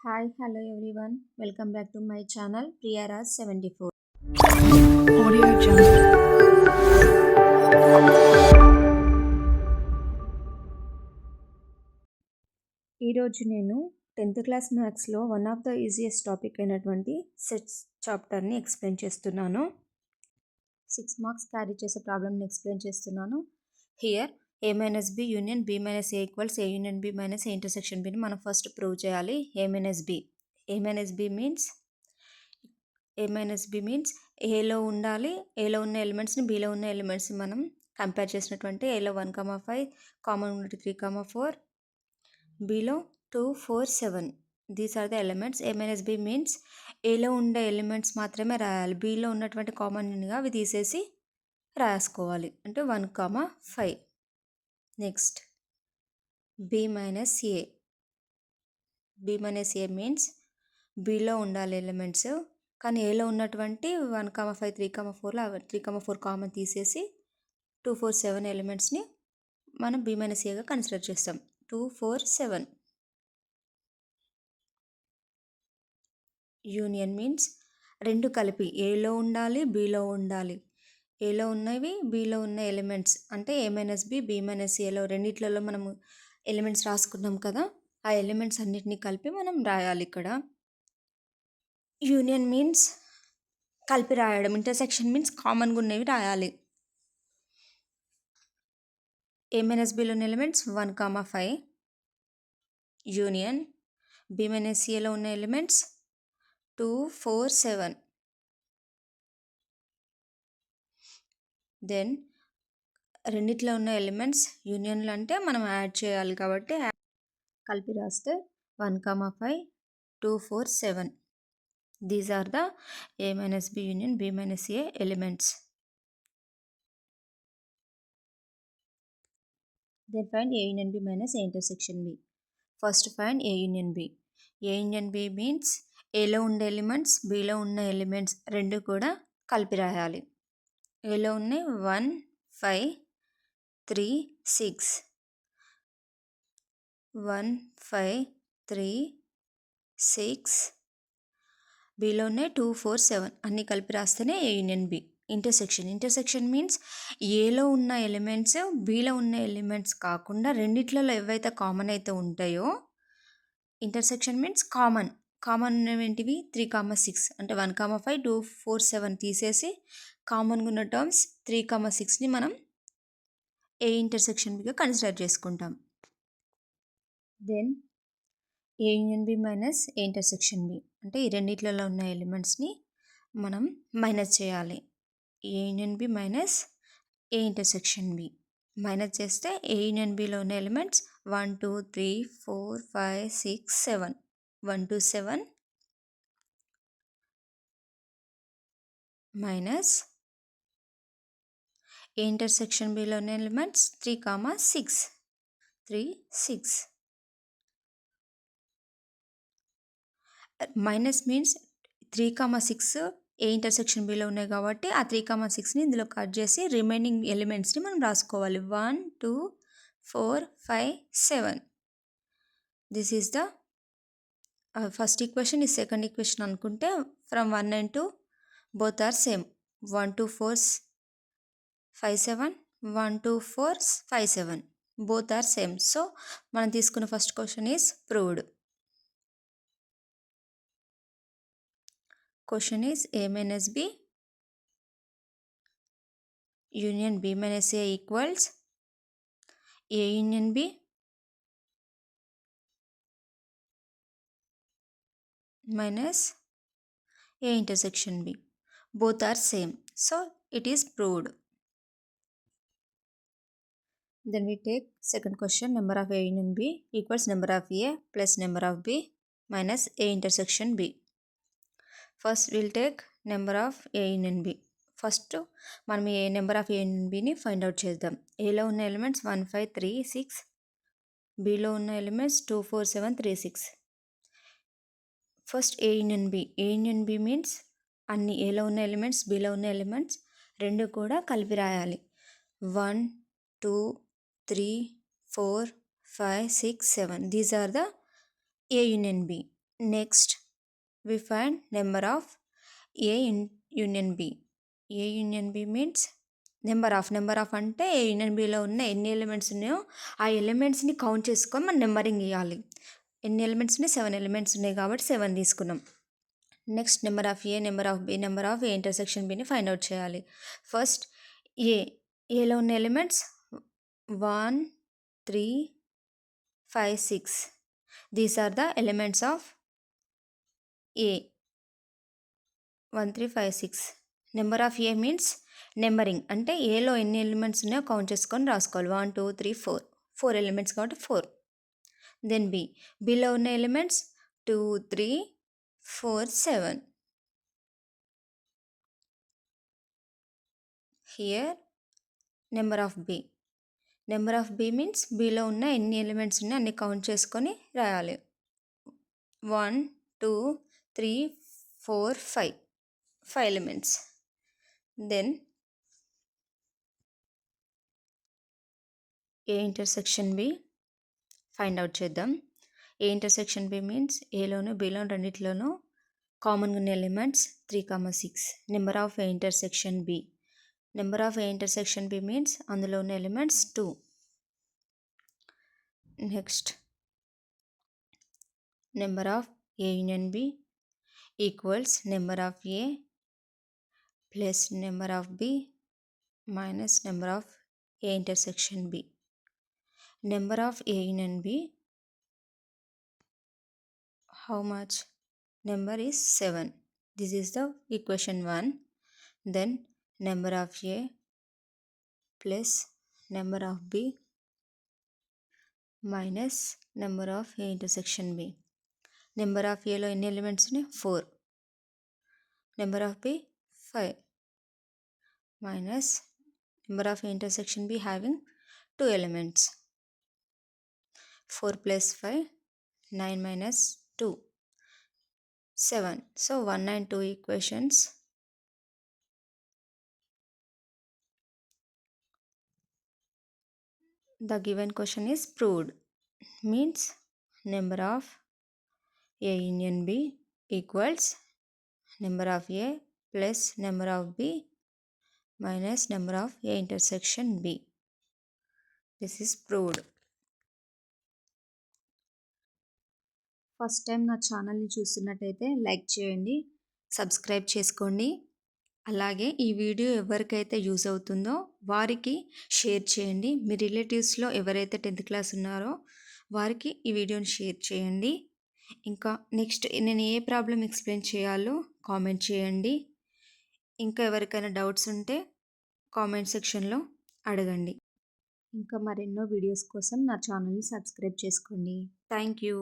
Hi, hello everyone. Welcome back to my channel Priyaras 74. Audio Jungle. ఈరోజు నేను 10th class మ్యాథ్స్లో one of the easiest topic అయినటువంటి sets చాప్టర్ని explain చేస్తున్నాను. 6 marks carry చేసే ప్రాబ్లమ్ని ఎక్స్ప్లెయిన్ చేస్తున్నాను. Here A minus B union B minus A equals A union B minus A intersection బిని మనం ఫస్ట్ ప్రూవ్ చేయాలి. ఏ మైనస్ బి మీన్స్ ఏలో ఉండాలి. ఏలో ఉన్న ఎలిమెంట్స్ని బీలో ఉన్న ఎలిమెంట్స్ని మనం కంపేర్ చేసినటువంటి ఏలో 1,5 కామన్ ఉన్నట్టు 3,4 బీలో 2, 4, 7 these are the elements. A minus b means ఏలో ఉండే ఎలిమెంట్స్ మాత్రమే రాయాలి. బీలో ఉన్నటువంటి కామన్గా అవి తీసేసి రాసుకోవాలి. అంటే 1,5. నెక్స్ట్ బి మైనస్ ఏ మీన్స్ బీలో ఉండాలి ఎలిమెంట్స్, కానీ ఏలో ఉన్నటువంటి 1,5 3,4లో 3,4 కామన్ తీసేసి 2, 4, 7 ఎలిమెంట్స్ని మనం బి మైనస్ ఏగా కన్సిడర్ చేస్తాం. 2, 4, 7. యూనియన్ మీన్స్ రెండు కలిపి ఏలో ఉండాలి, బీలో ఉండాలి. ఏలో ఉన్నవి బీలో ఉన్న ఎలిమెంట్స్ అంటే ఏ మైనస్ బి మైనస్ ఏలో రెండిట్లలో మనము ఎలిమెంట్స్ రాసుకున్నాం కదా, ఆ ఎలిమెంట్స్ అన్నిటినీ కలిపి మనం రాయాలి ఇక్కడ. యూనియన్ మీన్స్ కలిపి రాయడం. ఇంటర్సెక్షన్ మీన్స్ కామన్గా ఉన్నవి రాయాలి. ఏ మైనస్ బిలోని ఎలిమెంట్స్ 1,5 యూనియన్ బి మైనస్ ఏలో ఉన్న ఎలిమెంట్స్ 2, 4, 7. దెన్ రెండిట్లో ఉన్న ఎలిమెంట్స్ యూనియన్లు అంటే మనం యాడ్ చేయాలి కాబట్టి కలిపి రాస్తే 1,5 2, 4, 7. These are the a minus B union B minus a elements. Then find a union B minus A intersection b. First find a union b. A union b means ఏలో ఉండే elements below ఉన్న elements రెండు కూడా కలిపి రాయాలి. ఏలో ఉన్నాయి 1, 5, 3, 6. 1, 5, 3, 6. బీలో ఉన్నాయి 2, 4, 7 అన్నీ కలిపి రాస్తేనే ఏ యూనియన్ బి. ఇంటర్సెక్షన్ మీన్స్ ఏలో ఉన్న ఎలిమెంట్స్ బీలో ఉన్న ఎలిమెంట్స్ కాకుండా రెండిట్లలో ఏవైతే కామన్ అయితే ఉంటాయో, ఇంటర్సెక్షన్ మీన్స్ కామన్ ఉన్నవేంటివి 3, 6 అంటే 1,5 2, 4, 7 తీసేసి కామన్గా ఉన్న టర్మ్స్ 3, 6ని మనం ఏ ఇంటర్సెక్షన్ బిగా కన్సిడర్ చేసుకుంటాం. Then A union B minus A intersection B అంటే ఈ రెండిట్లలో ఉన్న ఎలిమెంట్స్ని మనం మైనస్ చేయాలి. A union B minus A intersection B minus చేస్తే ఏ యూనియన్ బిలో ఉన్న elements 1, 2, 3, 4, 5, 6, 7 1 to 7 minus A intersection బిలో ఉన్న elements 3, 6 3, 6. Minus means 3, 6 A intersection బిలో ఉన్నాయి కాబట్టి ఆ 3, 6ని ఇందులో కట్ చేసి రిమైనింగ్ ఎలిమెంట్స్ని మనం రాసుకోవాలి. 1, 2, 4, 5, 7. This is the first equation. ఈ సెకండ్ ఈక్వేషన్ అనుకుంటే from 1 and 2 both are same. 1, 2, 4, 5, 7 1, 2, 4, 5, 7 both are same. So మనం తీసుకున్న first question is proved. Question is A minus B union B minus A equals A union B minus A intersection B. Both are same. So it is proved. Then we take second question. Number of A union B equals number of A plus number of B minus A intersection B. First we'll take number of A union B. First మనం A number of A union బిని find out చేద్దాం. ఏలో ఉన్న elements 1, 5, 3, 6. బీలో ఉన్న elements 2, 4, 7, 3, 6. First ఏ union b means అన్ని ఏలో ఉన్న elements బీలో ఉన్న ఎలిమెంట్స్ రెండు కూడా కలిపి రాయాలి. 1, 2, 3, 4, 5, 6, 7 these are the a union b. Next we find number of A in union B. A union B means number of అంటే ఏ యూనియన్ బిలో ఉన్న ఎన్ని ఎలిమెంట్స్ ఉన్నాయో ఆ ఎలిమెంట్స్ని కౌంట్ చేసుకొని మనం నెంబరింగ్ ఇవ్వాలి. ఎన్ని ఎలిమెంట్స్ ఉన్నాయి? 7 ఎలిమెంట్స్ ఉన్నాయి కాబట్టి 7 తీసుకున్నాం. Next number of A, number of B, number of A intersection బిని ఫైండ్ అవుట్ చేయాలి. ఫస్ట్ ఏలో ఉన్న elements 1, 3, 5, 6. These are the elements of A 1, 3, 5, 6. Number of A means numbering అంటే ఏలో ఎన్ని ఎలిమెంట్స్ ఉన్నాయో కౌంట్ చేసుకొని రాసుకోవాలి. 1, 2, 3, 4. 4 ఎలిమెంట్స్ కాబట్టి 4. దెన్ బిలో ఉన్న elements 2, 3, 4, 7. Here number of B. Number of b means బిలో ఉన్న ఎన్ని ఎలిమెంట్స్ ఉన్నాయో అన్ని కౌంట్ చేసుకొని రాయాలి. 1, 2, 3, 4, 5. 5 elements. Then a intersection b find out చేద్దాం. ఏ ఇంటర్సెక్షన్ బి మీన్స్ ఏలోను బిలోను రెండిట్లోనూ కామన్గా ఉన్న elements 3, 6. Number of A intersection b. Number of A intersection b means అందులో ఉన్న elements 2. Next number of A union b equals number of a plus number of b minus number of A intersection b. Number of A union b, how much? Number is 7. This is the equation 1. Then number of A plus number of B minus number of A intersection B. Number of A లో ఎన్ని elements ఉన్నాయి? 4. Number of B 5 minus number of A intersection B having 2 elements. 4 plus 5, 9 minus 2, 7. So 1 and 2 equations. The given question is proved. Means number of A union B equals number of A plus number of B minus number of A intersection B. This is proved. First time నా ఛానల్ని చూస్తున్నట్టయితే like చేయండి, subscribe చేసుకోండి. అలాగే ఈ video ఎవరికైతే use అవుతుందో వారికి షేర్ చేయండి. మీ రిలేటివ్స్లో ఎవరైతే 10th క్లాస్ ఉన్నారో వారికి ఈ వీడియోని షేర్ చేయండి. ఇంకా నెక్స్ట్ నేను ఏ ప్రాబ్లం ఎక్స్ప్లెయిన్ చేయాలో కామెంట్ చేయండి. ఇంకా ఎవరికైనా డౌట్స్ ఉంటే కామెంట్ సెక్షన్లో అడగండి. ఇంకా మరెన్నో వీడియోస్ కోసం నా ఛానల్ని సబ్స్క్రైబ్ చేసుకోండి. Thank you.